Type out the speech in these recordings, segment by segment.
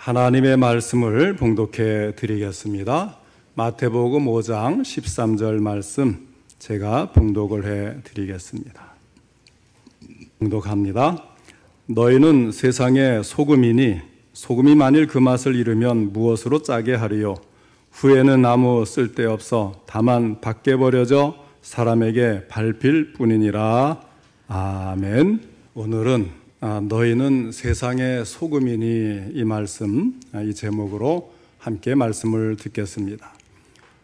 하나님의 말씀을 봉독해 드리겠습니다. 마태복음 5장 13절 말씀 제가 봉독을 해 드리겠습니다. 봉독합니다. 너희는 세상의 소금이니 소금이 만일 그 맛을 잃으면 무엇으로 짜게 하리요? 후에는 아무 쓸데없어 다만 밖에 버려져 사람에게 밟힐 뿐이니라. 아멘. 오늘은 너희는 세상의 소금이니 이 말씀, 이 제목으로 함께 말씀을 듣겠습니다.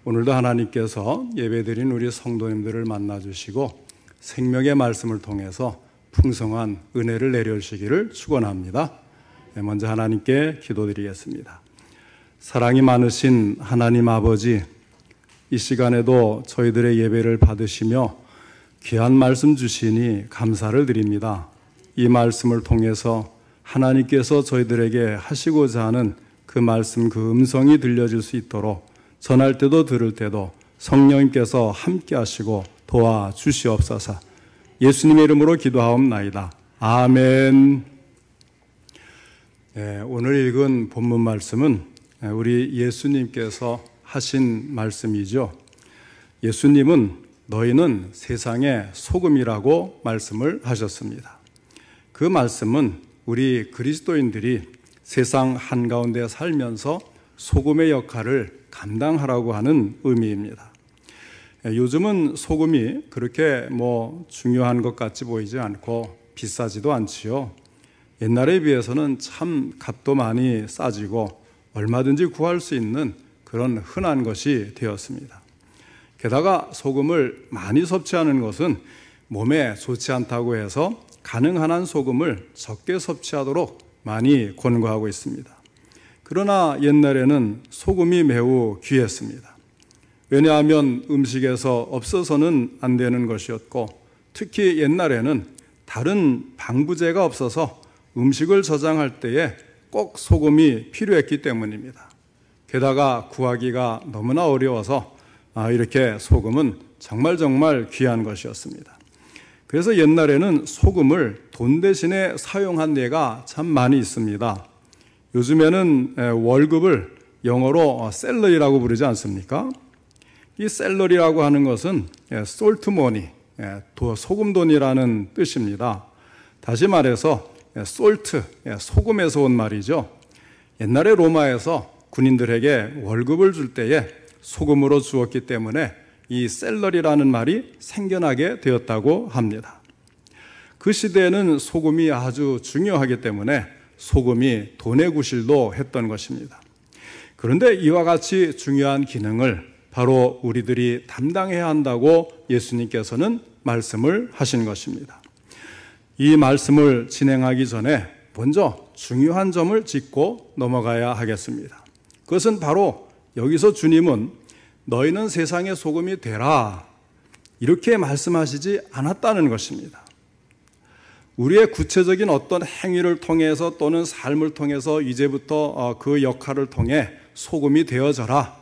오늘도 하나님께서 예배드린 우리 성도님들을 만나주시고 생명의 말씀을 통해서 풍성한 은혜를 내려주시기를 축원합니다. 먼저 하나님께 기도드리겠습니다. 사랑이 많으신 하나님 아버지, 이 시간에도 저희들의 예배를 받으시며 귀한 말씀 주시니 감사를 드립니다. 이 말씀을 통해서 하나님께서 저희들에게 하시고자 하는 그 말씀, 그 음성이 들려질 수 있도록 전할 때도 들을 때도 성령님께서 함께 하시고 도와주시옵소서. 예수님의 이름으로 기도하옵나이다. 아멘. 오늘 읽은 본문 말씀은 우리 예수님께서 하신 말씀이죠. 예수님은 너희는 세상의 소금이라고 말씀을 하셨습니다. 그 말씀은 우리 그리스도인들이 세상 한가운데 살면서 소금의 역할을 감당하라고 하는 의미입니다. 요즘은 소금이 그렇게 중요한 것 같이 보이지 않고 비싸지도 않지요. 옛날에 비해서는 참 값도 많이 싸지고 얼마든지 구할 수 있는 그런 흔한 것이 되었습니다. 게다가 소금을 많이 섭취하는 것은 몸에 좋지 않다고 해서 가능한 한 소금을 적게 섭취하도록 많이 권고하고 있습니다. 그러나 옛날에는 소금이 매우 귀했습니다. 왜냐하면 음식에서 없어서는 안 되는 것이었고, 특히 옛날에는 다른 방부제가 없어서 음식을 저장할 때에 꼭 소금이 필요했기 때문입니다. 게다가 구하기가 너무나 어려워서 이렇게 소금은 정말 귀한 것이었습니다. 그래서 옛날에는 소금을 돈 대신에 사용한 예가 참 많이 있습니다. 요즘에는 월급을 영어로 셀러리라고 부르지 않습니까? 이 셀러리라고 하는 것은 솔트 머니, 소금돈이라는 뜻입니다. 다시 말해서 솔트, 소금에서 온 말이죠. 옛날에 로마에서 군인들에게 월급을 줄 때에 소금으로 주었기 때문에 이 셀러리라는 말이 생겨나게 되었다고 합니다. 그 시대에는 소금이 아주 중요하기 때문에 소금이 돈의 구실도 했던 것입니다. 그런데 이와 같이 중요한 기능을 바로 우리들이 담당해야 한다고 예수님께서는 말씀을 하신 것입니다. 이 말씀을 진행하기 전에 먼저 중요한 점을 짚고 넘어가야 하겠습니다. 그것은 바로 여기서 주님은 너희는 세상의 소금이 되라 이렇게 말씀하시지 않았다는 것입니다. 우리의 구체적인 어떤 행위를 통해서 또는 삶을 통해서 이제부터 그 역할을 통해 소금이 되어져라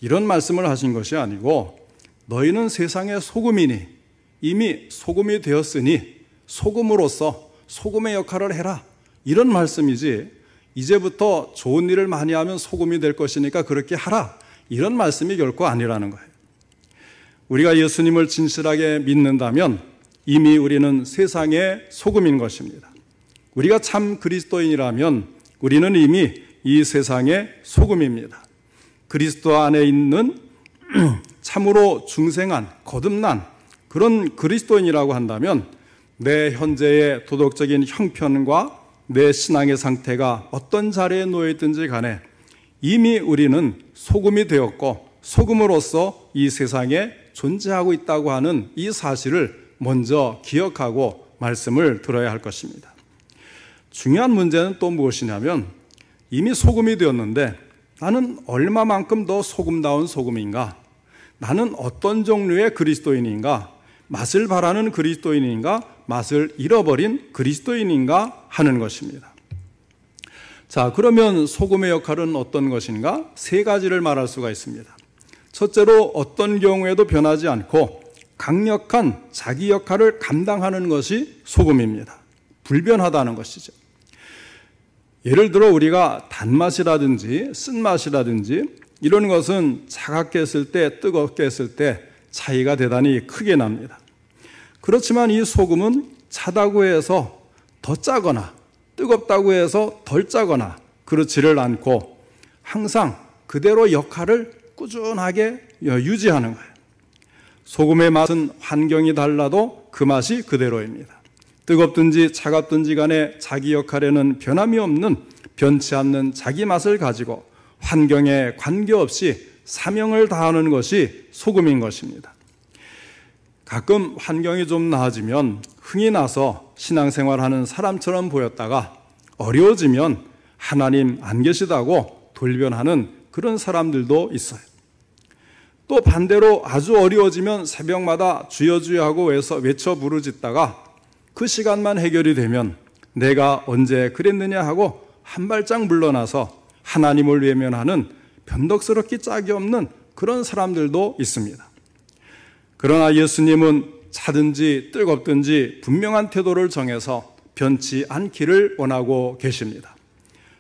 이런 말씀을 하신 것이 아니고 너희는 세상의 소금이니 이미 소금이 되었으니 소금으로서 소금의 역할을 해라 이런 말씀이지 이제부터 좋은 일을 많이 하면 소금이 될 것이니까 그렇게 하라 이런 말씀이 결코 아니라는 거예요. 우리가 예수님을 진실하게 믿는다면 이미 우리는 세상의 소금인 것입니다. 우리가 참 그리스도인이라면 우리는 이미 이 세상의 소금입니다. 그리스도 안에 있는 참으로 중생한, 거듭난 그런 그리스도인이라고 한다면 내 현재의 도덕적인 형편과 내 신앙의 상태가 어떤 자리에 놓여 있든지 간에 이미 우리는 소금이 되었고 소금으로서 이 세상에 존재하고 있다고 하는 이 사실을 먼저 기억하고 말씀을 들어야 할 것입니다. 중요한 문제는 또 무엇이냐면 이미 소금이 되었는데 나는 얼마만큼 더 소금다운 소금인가? 나는 어떤 종류의 그리스도인인가? 맛을 바라는 그리스도인인가? 맛을 잃어버린 그리스도인인가? 하는 것입니다. 자, 그러면 소금의 역할은 어떤 것인가? 세 가지를 말할 수가 있습니다. 첫째로 어떤 경우에도 변하지 않고 강력한 자기 역할을 감당하는 것이 소금입니다. 불변하다는 것이죠. 예를 들어 우리가 단맛이라든지 쓴맛이라든지 이런 것은 차갑게 했을 때, 뜨겁게 했을 때 차이가 대단히 크게 납니다. 그렇지만 이 소금은 차다고 해서 더 짜거나 뜨겁다고 해서 덜 짜거나 그렇지를 않고 항상 그대로 역할을 꾸준하게 유지하는 거예요. 소금의 맛은 환경이 달라도 그 맛이 그대로입니다. 뜨겁든지 차갑든지 간에 자기 역할에는 변함이 없는, 변치 않는 자기 맛을 가지고 환경에 관계없이 사명을 다하는 것이 소금인 것입니다. 가끔 환경이 좀 나아지면 흥이 나서 신앙생활하는 사람처럼 보였다가 어려워지면 하나님 안 계시다고 돌변하는 그런 사람들도 있어요. 또 반대로 아주 어려워지면 새벽마다 주여 주여 하고 외쳐 부르짖다가 그 시간만 해결이 되면 내가 언제 그랬느냐 하고 한 발짝 물러나서 하나님을 외면하는 변덕스럽기 짝이 없는 그런 사람들도 있습니다. 그러나 예수님은 차든지 뜨겁든지 분명한 태도를 정해서 변치 않기를 원하고 계십니다.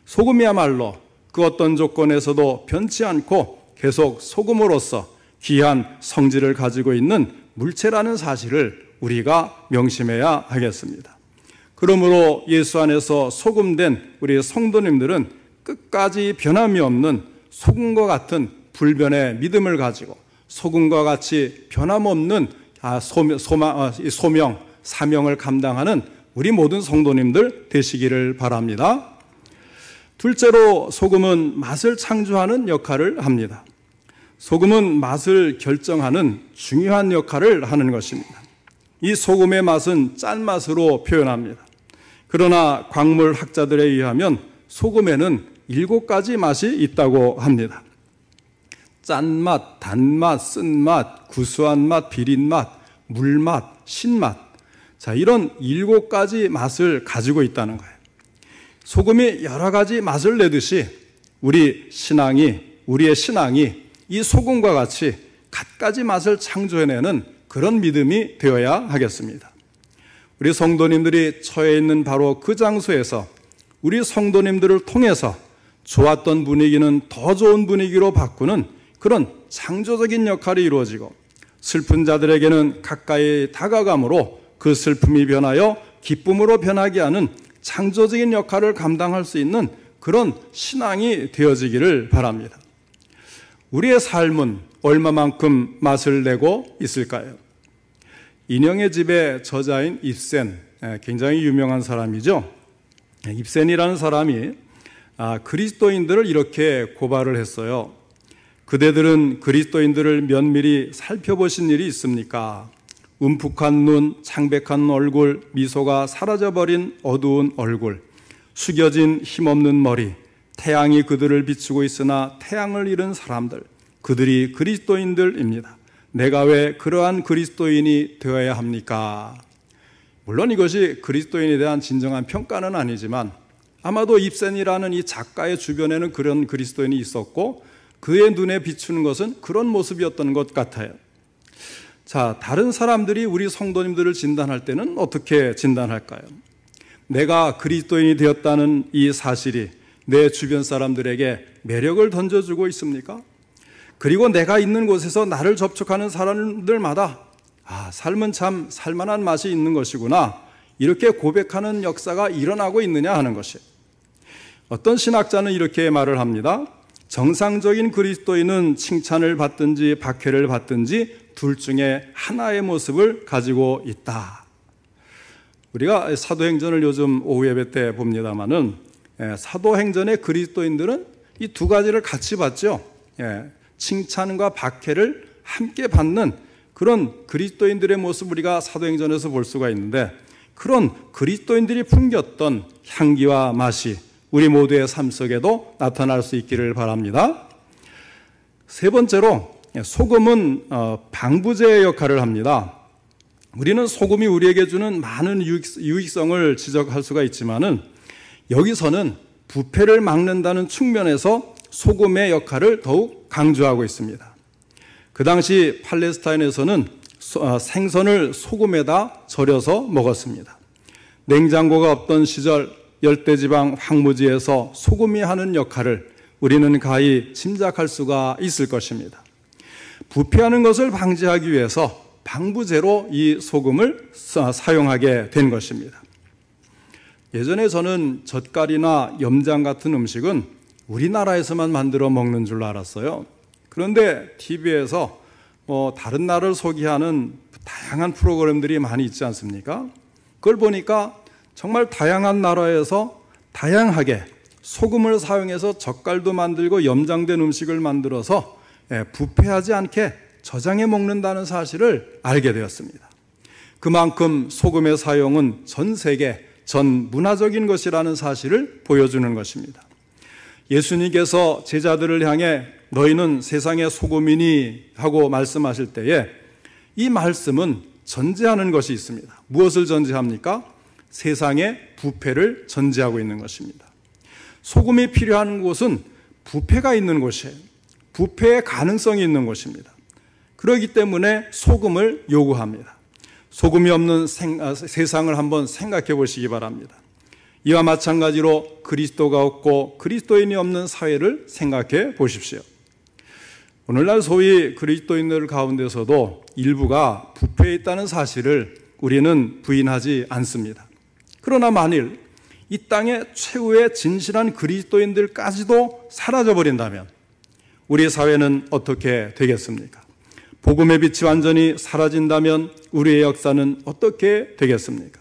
소금이야말로 그 어떤 조건에서도 변치 않고 계속 소금으로서 귀한 성질을 가지고 있는 물체라는 사실을 우리가 명심해야 하겠습니다. 그러므로 예수 안에서 소금된 우리 성도님들은 끝까지 변함이 없는 소금과 같은 불변의 믿음을 가지고 소금과 같이 변함없는 소명, 사명을 감당하는 우리 모든 성도님들 되시기를 바랍니다. 둘째로 소금은 맛을 창조하는 역할을 합니다. 소금은 맛을 결정하는 중요한 역할을 하는 것입니다. 이 소금의 맛은 짠맛으로 표현합니다. 그러나 광물 학자들에 의하면 소금에는 7가지 맛이 있다고 합니다. 짠맛, 단맛, 쓴맛, 구수한 맛, 비린 맛, 물맛, 신맛. 자, 이런 7가지 맛을 가지고 있다는 거예요. 소금이 여러 가지 맛을 내듯이 우리의 신앙이 이 소금과 같이 갖가지 맛을 창조해내는 그런 믿음이 되어야 하겠습니다. 우리 성도님들이 처해 있는 바로 그 장소에서 우리 성도님들을 통해서 좋았던 분위기는 더 좋은 분위기로 바꾸는 그런 창조적인 역할이 이루어지고 슬픈 자들에게는 가까이 다가감으로 그 슬픔이 변하여 기쁨으로 변하게 하는 창조적인 역할을 감당할 수 있는 그런 신앙이 되어지기를 바랍니다. 우리의 삶은 얼마만큼 맛을 내고 있을까요? 인형의 집의 저자인 입센, 굉장히 유명한 사람이죠. 입센이라는 사람이 그리스도인들을 이렇게 고발을 했어요. 그대들은 그리스도인들을 면밀히 살펴보신 일이 있습니까? 움푹한 눈, 창백한 얼굴, 미소가 사라져버린 어두운 얼굴, 숙여진 힘없는 머리, 태양이 그들을 비추고 있으나 태양을 잃은 사람들, 그들이 그리스도인들입니다. 내가 왜 그러한 그리스도인이 되어야 합니까? 물론 이것이 그리스도인에 대한 진정한 평가는 아니지만 아마도 입센이라는 이 작가의 주변에는 그런 그리스도인이 있었고 그의 눈에 비추는 것은 그런 모습이었던 것 같아요. 자, 다른 사람들이 우리 성도님들을 진단할 때는 어떻게 진단할까요? 내가 그리스도인이 되었다는 이 사실이 내 주변 사람들에게 매력을 던져주고 있습니까? 그리고 내가 있는 곳에서 나를 접촉하는 사람들마다 삶은 참 살만한 맛이 있는 것이구나 이렇게 고백하는 역사가 일어나고 있느냐 하는 것이. 어떤 신학자는 이렇게 말을 합니다. 정상적인 그리스도인은 칭찬을 받든지 박해를 받든지 둘 중에 하나의 모습을 가지고 있다. 우리가 사도행전을 요즘 오후 예배 때 봅니다마는 사도행전의 그리스도인들은 이 두 가지를 같이 받죠. 칭찬과 박해를 함께 받는 그런 그리스도인들의 모습 우리가 사도행전에서 볼 수가 있는데 그런 그리스도인들이 풍겼던 향기와 맛이 우리 모두의 삶 속에도 나타날 수 있기를 바랍니다. 세 번째로 소금은 방부제의 역할을 합니다. 우리는 소금이 우리에게 주는 많은 유익성을 지적할 수가 있지만은 여기서는 부패를 막는다는 측면에서 소금의 역할을 더욱 강조하고 있습니다. 그 당시 팔레스타인에서는 생선을 소금에다 절여서 먹었습니다. 냉장고가 없던 시절 열대지방 황무지에서 소금이 하는 역할을 우리는 가히 짐작할 수가 있을 것입니다. 부패하는 것을 방지하기 위해서 방부제로 이 소금을 사용하게 된 것입니다. 예전에 저는 젓갈이나 염장 같은 음식은 우리나라에서만 만들어 먹는 줄 알았어요. 그런데 TV에서 다른 나라를 소개하는 다양한 프로그램들이 많이 있지 않습니까? 그걸 보니까 정말 다양한 나라에서 다양하게 소금을 사용해서 젓갈도 만들고 염장된 음식을 만들어서 부패하지 않게 저장해 먹는다는 사실을 알게 되었습니다. 그만큼 소금의 사용은 전 세계, 전 문화적인 것이라는 사실을 보여주는 것입니다. 예수님께서 제자들을 향해 너희는 세상의 소금이니 하고 말씀하실 때에 이 말씀은 전제하는 것이 있습니다. 무엇을 전제합니까? 세상의 부패를 전제하고 있는 것입니다. 소금이 필요한 곳은 부패가 있는 곳이에요. 부패의 가능성이 있는 곳입니다. 그렇기 때문에 소금을 요구합니다. 소금이 없는 세상을 한번 생각해 보시기 바랍니다. 이와 마찬가지로 그리스도가 없고 그리스도인이 없는 사회를 생각해 보십시오. 오늘날 소위 그리스도인들 가운데서도 일부가 부패해 있다는 사실을 우리는 부인하지 않습니다. 그러나 만일 이 땅의 최후의 진실한 그리스도인들까지도 사라져버린다면 우리 사회는 어떻게 되겠습니까? 복음의 빛이 완전히 사라진다면 우리의 역사는 어떻게 되겠습니까?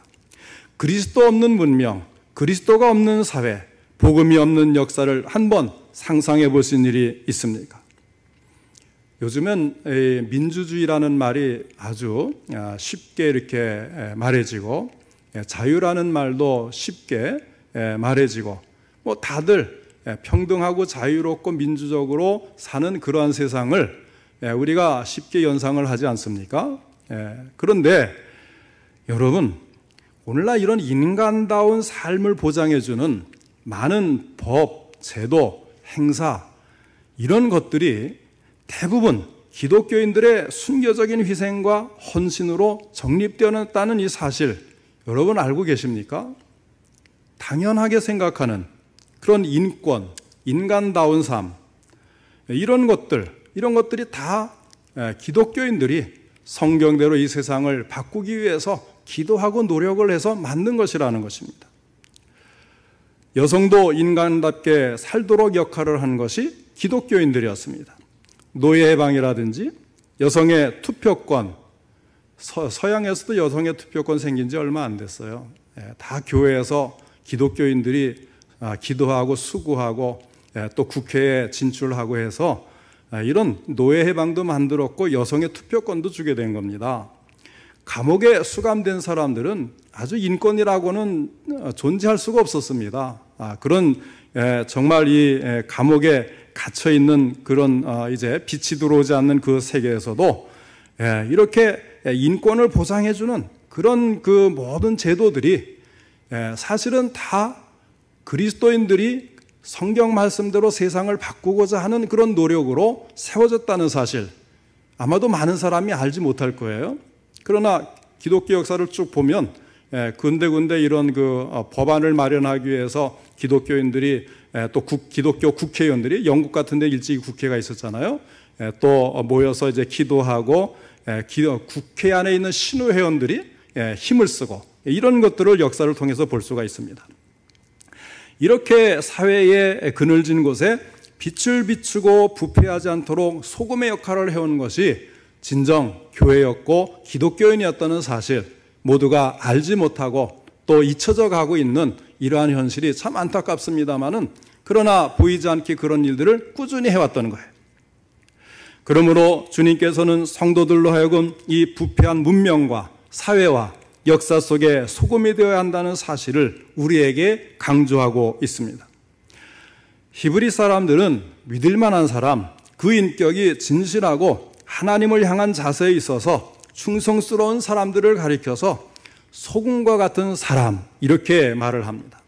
그리스도 없는 문명, 그리스도가 없는 사회, 복음이 없는 역사를 한번 상상해 보신 일이 있습니까? 요즘은 민주주의라는 말이 아주 쉽게 이렇게 말해지고 자유라는 말도 쉽게 말해지고 다들 평등하고 자유롭고 민주적으로 사는 그러한 세상을 우리가 쉽게 연상을 하지 않습니까? 그런데 여러분, 오늘날 이런 인간다운 삶을 보장해주는 많은 법, 제도, 행사 이런 것들이 대부분 기독교인들의 순교적인 희생과 헌신으로 정립되었다는 이 사실 여러분 알고 계십니까? 당연하게 생각하는 그런 인권, 인간다운 삶 이런 것들이 다 기독교인들이 성경대로 이 세상을 바꾸기 위해서 기도하고 노력을 해서 만든 것이라는 것입니다. 여성도 인간답게 살도록 역할을 한 것이 기독교인들이었습니다. 노예 해방이라든지 여성의 투표권, 서양에서도 여성의 투표권 생긴 지 얼마 안 됐어요. 다 교회에서 기독교인들이 기도하고 수고하고 또 국회에 진출하고 해서 이런 노예 해방도 만들었고 여성의 투표권도 주게 된 겁니다. 감옥에 수감된 사람들은 아주 인권이라고는 존재할 수가 없었습니다. 그런 정말 이 감옥에 갇혀 있는 그런 이제 빛이 들어오지 않는 그 세계에서도 이렇게 인권을 보장해주는 그런 그 모든 제도들이 사실은 다 그리스도인들이 성경 말씀대로 세상을 바꾸고자 하는 그런 노력으로 세워졌다는 사실 아마도 많은 사람이 알지 못할 거예요. 그러나 기독교 역사를 쭉 보면 군데군데 이런 그 법안을 마련하기 위해서 기독교인들이 또 기독교 국회의원들이 영국 같은 데 일찍이 국회가 있었잖아요. 또 모여서 이제 기도하고 국회 안에 있는 신우회원들이 힘을 쓰고 이런 것들을 역사를 통해서 볼 수가 있습니다. 이렇게 사회에 그늘진 곳에 빛을 비추고 부패하지 않도록 소금의 역할을 해온 것이 진정 교회였고 기독교인이었다는 사실 모두가 알지 못하고 또 잊혀져 가고 있는 이러한 현실이 참 안타깝습니다만은 그러나 보이지 않게 그런 일들을 꾸준히 해왔던 거예요. 그러므로 주님께서는 성도들로 하여금 이 부패한 문명과 사회와 역사 속에 소금이 되어야 한다는 사실을 우리에게 강조하고 있습니다. 히브리 사람들은 믿을 만한 사람, 그 인격이 진실하고 하나님을 향한 자세에 있어서 충성스러운 사람들을 가리켜서 소금과 같은 사람 이렇게 말을 합니다.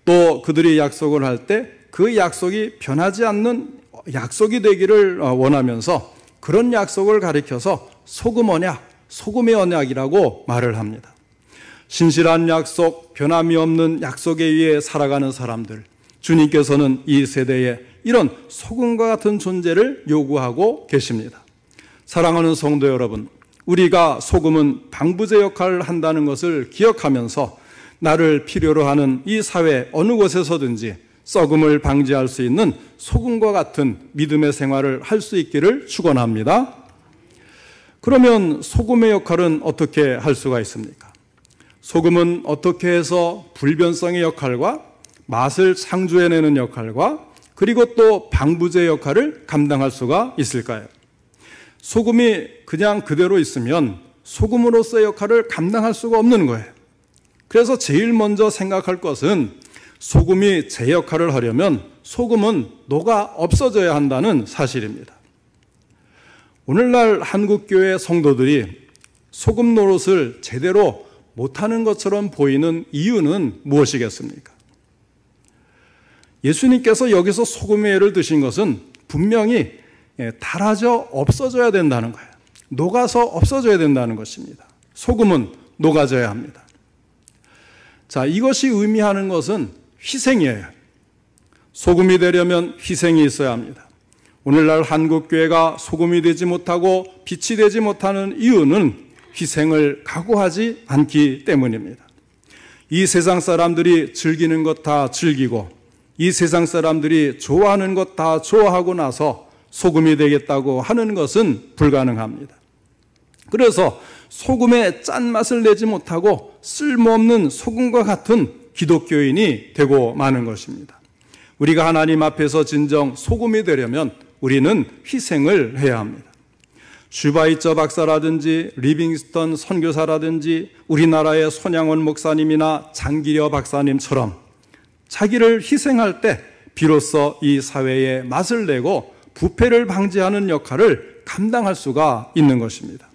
또 그들이 약속을 할 때 그 약속이 변하지 않는 약속이 되기를 원하면서 그런 약속을 가리켜서 소금 언약, 소금의 언약이라고 말을 합니다. 신실한 약속, 변함이 없는 약속에 의해 살아가는 사람들, 주님께서는 이 세대에 이런 소금과 같은 존재를 요구하고 계십니다. 사랑하는 성도 여러분, 우리가 소금은 방부제 역할을 한다는 것을 기억하면서 나를 필요로 하는 이 사회 어느 곳에서든지 썩음을 방지할 수 있는 소금과 같은 믿음의 생활을 할 수 있기를 축원합니다. 그러면 소금의 역할은 어떻게 할 수가 있습니까? 소금은 어떻게 해서 불변성의 역할과 맛을 창조해내는 역할과 그리고 또 방부제 역할을 감당할 수가 있을까요? 소금이 그냥 그대로 있으면 소금으로서의 역할을 감당할 수가 없는 거예요. 그래서 제일 먼저 생각할 것은 소금이 제 역할을 하려면 소금은 녹아 없어져야 한다는 사실입니다. 오늘날 한국교회 성도들이 소금 노릇을 제대로 못하는 것처럼 보이는 이유는 무엇이겠습니까? 예수님께서 여기서 소금의 예를 드신 것은 분명히 닳아져 없어져야 된다는 거예요. 녹아서 없어져야 된다는 것입니다. 소금은 녹아져야 합니다. 자, 이것이 의미하는 것은 희생이에요. 소금이 되려면 희생이 있어야 합니다. 오늘날 한국교회가 소금이 되지 못하고 빛이 되지 못하는 이유는 희생을 각오하지 않기 때문입니다. 이 세상 사람들이 즐기는 것 다 즐기고 이 세상 사람들이 좋아하는 것 다 좋아하고 나서 소금이 되겠다고 하는 것은 불가능합니다. 그래서 소금의 짠맛을 내지 못하고 쓸모없는 소금과 같은 기독교인이 되고 마는 것입니다. 우리가 하나님 앞에서 진정 소금이 되려면 우리는 희생을 해야 합니다. 슈바이처 박사라든지 리빙스턴 선교사라든지 우리나라의 손양원 목사님이나 장기려 박사님처럼 자기를 희생할 때 비로소 이 사회에 맛을 내고 부패를 방지하는 역할을 감당할 수가 있는 것입니다.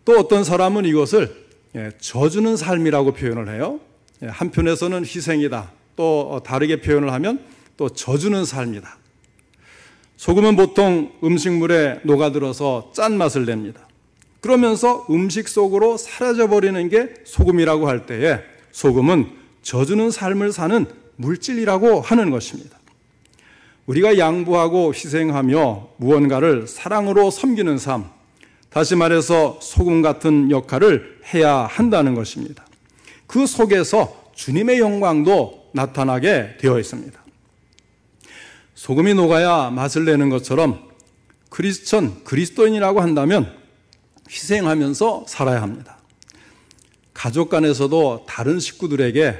또 어떤 사람은 이것을 져주는 삶이라고 표현을 해요. 한편에서는 희생이다. 또 다르게 표현을 하면 또 져주는 삶이다. 소금은 보통 음식물에 녹아들어서 짠맛을 냅니다. 그러면서 음식 속으로 사라져버리는 게 소금이라고 할 때에 소금은 져주는 삶을 사는 물질이라고 하는 것입니다. 우리가 양보하고 희생하며 무언가를 사랑으로 섬기는 삶, 다시 말해서 소금 같은 역할을 해야 한다는 것입니다. 그 속에서 주님의 영광도 나타나게 되어 있습니다. 소금이 녹아야 맛을 내는 것처럼 그리스도인이라고 한다면 희생하면서 살아야 합니다. 가족 간에서도 다른 식구들에게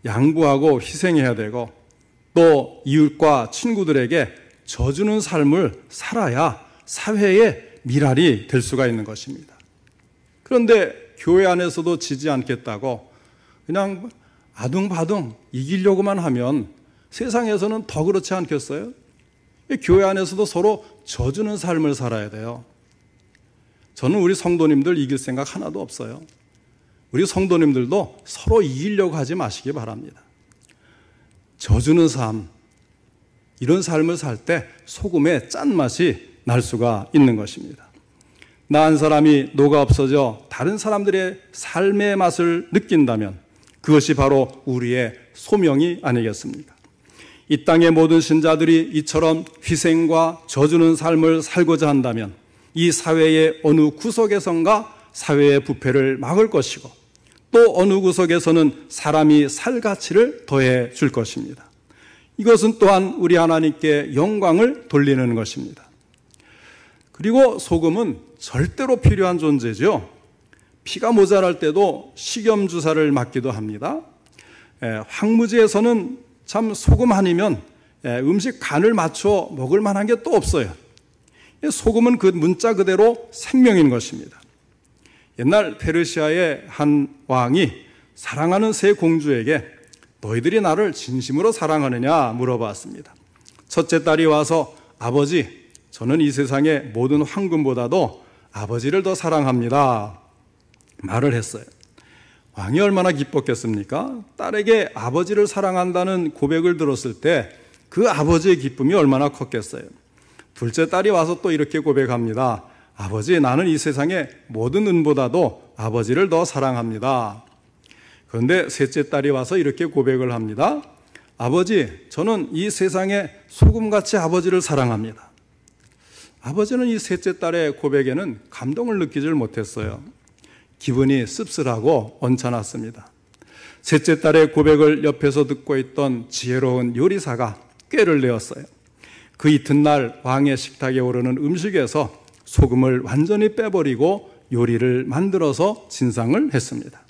양보하고 희생해야 되고 또 이웃과 친구들에게 져주는 삶을 살아야 사회의 미랄이 될 수가 있는 것입니다. 그런데 교회 안에서도 지지 않겠다고 그냥 아둥바둥 이기려고만 하면 세상에서는 더 그렇지 않겠어요? 교회 안에서도 서로 져주는 삶을 살아야 돼요. 저는 우리 성도님들 이길 생각 하나도 없어요. 우리 성도님들도 서로 이기려고 하지 마시기 바랍니다. 져주는 삶, 이런 삶을 살 때 소금의 짠맛이 날 수가 있는 것입니다. 나 한 사람이 녹아 없어져 다른 사람들의 삶의 맛을 느낀다면 그것이 바로 우리의 소명이 아니겠습니까? 이 땅의 모든 신자들이 이처럼 희생과 져주는 삶을 살고자 한다면 이 사회의 어느 구석에선가 사회의 부패를 막을 것이고 또 어느 구석에서는 사람이 살 가치를 더해 줄 것입니다. 이것은 또한 우리 하나님께 영광을 돌리는 것입니다. 그리고 소금은 절대로 필요한 존재죠. 피가 모자랄 때도 식염주사를 맞기도 합니다. 황무지에서는 참 소금 아니면 음식 간을 맞춰 먹을 만한 게 또 없어요. 소금은 그 문자 그대로 생명인 것입니다. 옛날 페르시아의 한 왕이 사랑하는 세 공주에게 너희들이 나를 진심으로 사랑하느냐 물어봤습니다. 첫째 딸이 와서 아버지, 저는 이 세상의 모든 황금보다도 아버지를 더 사랑합니다. 말을 했어요. 왕이 얼마나 기뻤겠습니까? 딸에게 아버지를 사랑한다는 고백을 들었을 때 그 아버지의 기쁨이 얼마나 컸겠어요. 둘째 딸이 와서 또 이렇게 고백합니다. 아버지, 나는 이 세상의 모든 은보다도 아버지를 더 사랑합니다. 그런데 셋째 딸이 와서 이렇게 고백을 합니다. 아버지, 저는 이 세상에 소금같이 아버지를 사랑합니다. 아버지는 이 셋째 딸의 고백에는 감동을 느끼질 못했어요. 기분이 씁쓸하고 언짢았습니다. 셋째 딸의 고백을 옆에서 듣고 있던 지혜로운 요리사가 꾀를 내었어요. 그 이튿날 왕의 식탁에 오르는 음식에서 소금을 완전히 빼버리고 요리를 만들어서 진상을 했습니다.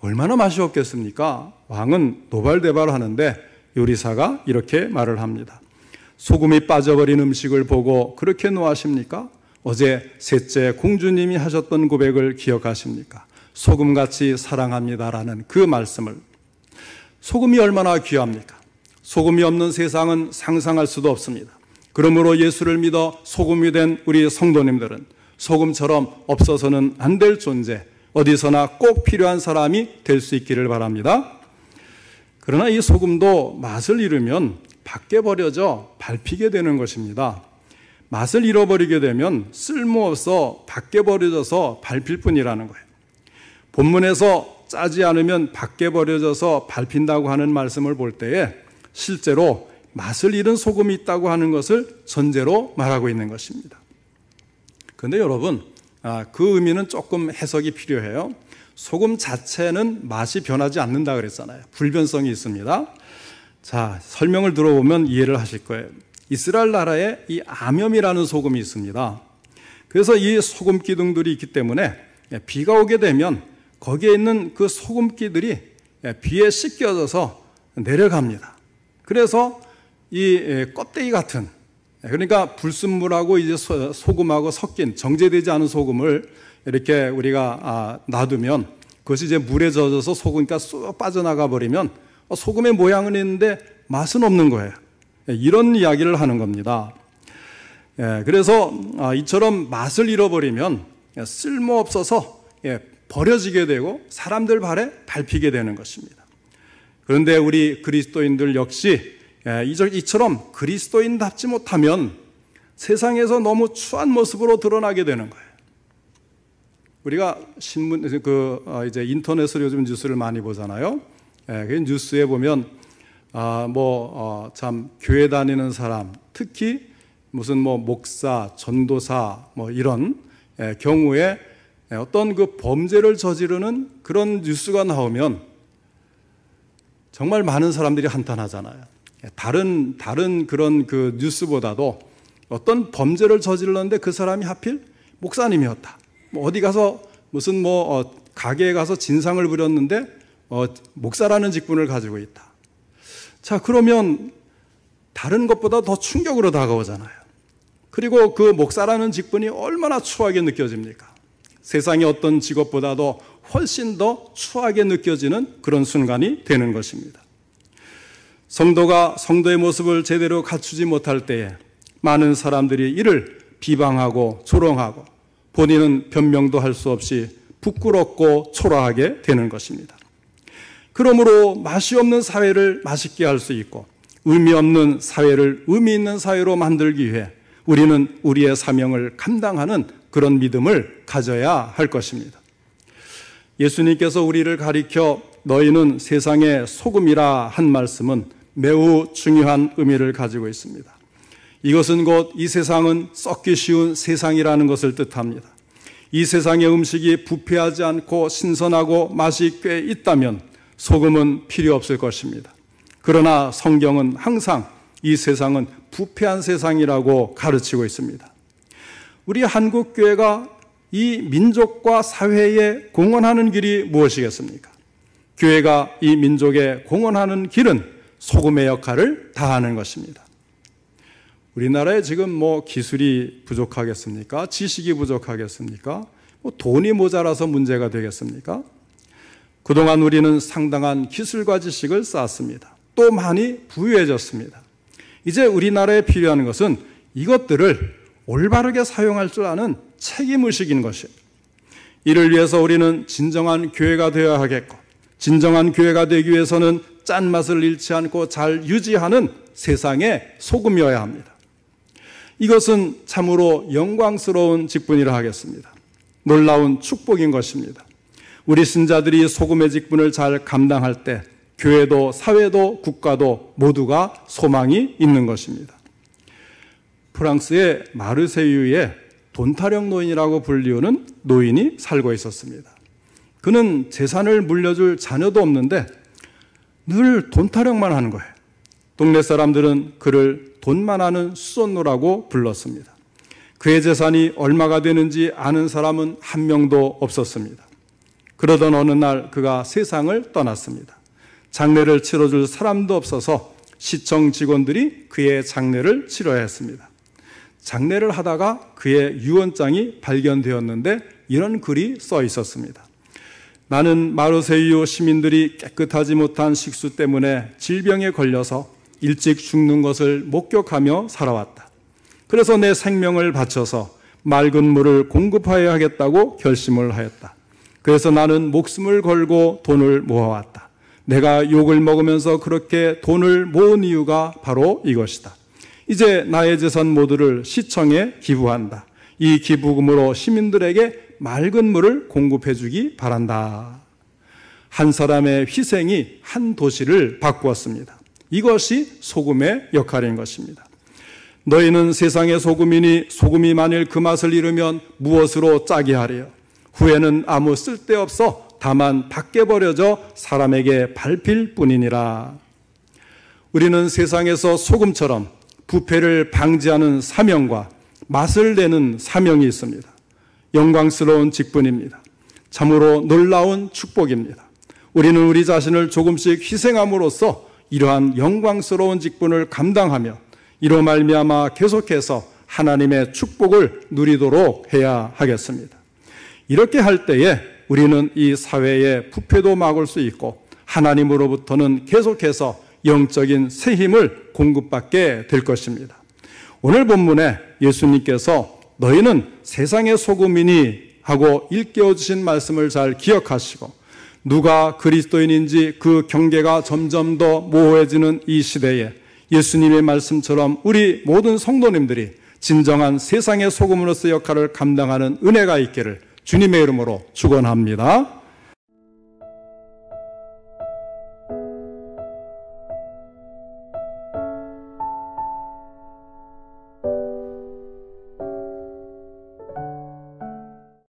얼마나 맛이 없겠습니까? 왕은 노발대발하는데 요리사가 이렇게 말을 합니다. 소금이 빠져버린 음식을 보고 그렇게 노하십니까? 어제 셋째 공주님이 하셨던 고백을 기억하십니까? 소금같이 사랑합니다라는 그 말씀을. 소금이 얼마나 귀합니까? 소금이 없는 세상은 상상할 수도 없습니다. 그러므로 예수를 믿어 소금이 된 우리 성도님들은 소금처럼 없어서는 안 될 존재, 어디서나 꼭 필요한 사람이 될 수 있기를 바랍니다. 그러나 이 소금도 맛을 잃으면 밖에 버려져 밟히게 되는 것입니다. 맛을 잃어버리게 되면 쓸모없어 밖에 버려져서 밟힐 뿐이라는 거예요. 본문에서 짜지 않으면 밖에 버려져서 밟힌다고 하는 말씀을 볼 때에 실제로 맛을 잃은 소금이 있다고 하는 것을 전제로 말하고 있는 것입니다. 그런데 여러분, 그 의미는 조금 해석이 필요해요. 소금 자체는 맛이 변하지 않는다 그랬잖아요. 불변성이 있습니다. 자, 설명을 들어보면 이해를 하실 거예요. 이스라엘 나라에 이 아뼘이라는 소금이 있습니다. 그래서 이 소금 기둥들이 있기 때문에 비가 오게 되면 거기에 있는 그 소금기들이 비에 씻겨져서 내려갑니다. 그래서 이 껍데기 같은, 그러니까 불순물하고 이제 소금하고 섞인 정제되지 않은 소금을 이렇게 우리가 놔두면 그것이 이제 물에 젖어서 소금기가 쏙 빠져나가 버리면 소금의 모양은 있는데 맛은 없는 거예요. 이런 이야기를 하는 겁니다. 그래서 이처럼 맛을 잃어버리면 쓸모없어서 버려지게 되고 사람들 발에 밟히게 되는 것입니다. 그런데 우리 그리스도인들 역시 이처럼 그리스도인답지 못하면 세상에서 너무 추한 모습으로 드러나게 되는 거예요. 우리가 신문, 이제 인터넷으로 요즘 뉴스를 많이 보잖아요. 그 뉴스에 보면, 참, 교회 다니는 사람, 특히 무슨 목사, 전도사, 이런 경우에 어떤 그 범죄를 저지르는 그런 뉴스가 나오면 정말 많은 사람들이 한탄하잖아요. 다른 그런 그 뉴스보다도 어떤 범죄를 저질렀는데 그 사람이 하필 목사님이었다. 어디 가서 무슨 가게에 가서 진상을 부렸는데 목사라는 직분을 가지고 있다. 자, 그러면 다른 것보다 더 충격으로 다가오잖아요. 그리고 그 목사라는 직분이 얼마나 추하게 느껴집니까? 세상의 어떤 직업보다도 훨씬 더 추하게 느껴지는 그런 순간이 되는 것입니다. 성도가 성도의 모습을 제대로 갖추지 못할 때에 많은 사람들이 이를 비방하고 조롱하고 본인은 변명도 할 수 없이 부끄럽고 초라하게 되는 것입니다. 그러므로 맛이 없는 사회를 맛있게 할 수 있고 의미 없는 사회를 의미 있는 사회로 만들기 위해 우리는 우리의 사명을 감당하는 그런 믿음을 가져야 할 것입니다. 예수님께서 우리를 가리켜 너희는 세상의 소금이라 한 말씀은 매우 중요한 의미를 가지고 있습니다. 이것은 곧 이 세상은 썩기 쉬운 세상이라는 것을 뜻합니다. 이 세상의 음식이 부패하지 않고 신선하고 맛이 꽤 있다면 소금은 필요 없을 것입니다. 그러나 성경은 항상 이 세상은 부패한 세상이라고 가르치고 있습니다. 우리 한국교회가 이 민족과 사회에 공헌하는 길이 무엇이겠습니까? 교회가 이 민족에 공헌하는 길은 소금의 역할을 다하는 것입니다. 우리나라에 지금 기술이 부족하겠습니까? 지식이 부족하겠습니까? 돈이 모자라서 문제가 되겠습니까? 그동안 우리는 상당한 기술과 지식을 쌓았습니다. 또 많이 부유해졌습니다. 이제 우리나라에 필요한 것은 이것들을 올바르게 사용할 줄 아는 책임의식인 것이에요. 이를 위해서 우리는 진정한 교회가 되어야 하겠고, 진정한 교회가 되기 위해서는 짠맛을 잃지 않고 잘 유지하는 세상의 소금이어야 합니다. 이것은 참으로 영광스러운 직분이라 하겠습니다. 놀라운 축복인 것입니다. 우리 신자들이 소금의 직분을 잘 감당할 때 교회도 사회도 국가도 모두가 소망이 있는 것입니다. 프랑스의 마르세유에 돈타령 노인이라고 불리우는 노인이 살고 있었습니다. 그는 재산을 물려줄 자녀도 없는데 늘 돈타령만 하는 거예요. 동네 사람들은 그를 돈만 하는 수선노라고 불렀습니다. 그의 재산이 얼마가 되는지 아는 사람은 한 명도 없었습니다. 그러던 어느 날 그가 세상을 떠났습니다. 장례를 치러줄 사람도 없어서 시청 직원들이 그의 장례를 치러야 했습니다. 장례를 하다가 그의 유언장이 발견되었는데 이런 글이 써 있었습니다. 나는 마르세유 시민들이 깨끗하지 못한 식수 때문에 질병에 걸려서 일찍 죽는 것을 목격하며 살아왔다. 그래서 내 생명을 바쳐서 맑은 물을 공급하여야 하겠다고 결심을 하였다. 그래서 나는 목숨을 걸고 돈을 모아왔다. 내가 욕을 먹으면서 그렇게 돈을 모은 이유가 바로 이것이다. 이제 나의 재산 모두를 시청에 기부한다. 이 기부금으로 시민들에게 맑은 물을 공급해 주기 바란다. 한 사람의 희생이 한 도시를 바꾸었습니다. 이것이 소금의 역할인 것입니다. 너희는 세상의 소금이니 소금이 만일 그 맛을 잃으면 무엇으로 짜게 하리요? 후에는 아무 쓸데없어 다만 밖에 버려져 사람에게 밟힐 뿐이니라. 우리는 세상에서 소금처럼 부패를 방지하는 사명과 맛을 내는 사명이 있습니다. 영광스러운 직분입니다. 참으로 놀라운 축복입니다. 우리는 우리 자신을 조금씩 희생함으로써 이러한 영광스러운 직분을 감당하며 이로 말미암아 계속해서 하나님의 축복을 누리도록 해야 하겠습니다. 이렇게 할 때에 우리는 이 사회의 부패도 막을 수 있고 하나님으로부터는 계속해서 영적인 새 힘을 공급받게 될 것입니다. 오늘 본문에 예수님께서 너희는 세상의 소금이니 하고 일깨워 주신 말씀을 잘 기억하시고 누가 그리스도인인지 그 경계가 점점 더 모호해지는 이 시대에 예수님의 말씀처럼 우리 모든 성도님들이 진정한 세상의 소금으로서 역할을 감당하는 은혜가 있기를 주님의 이름으로 축원합니다.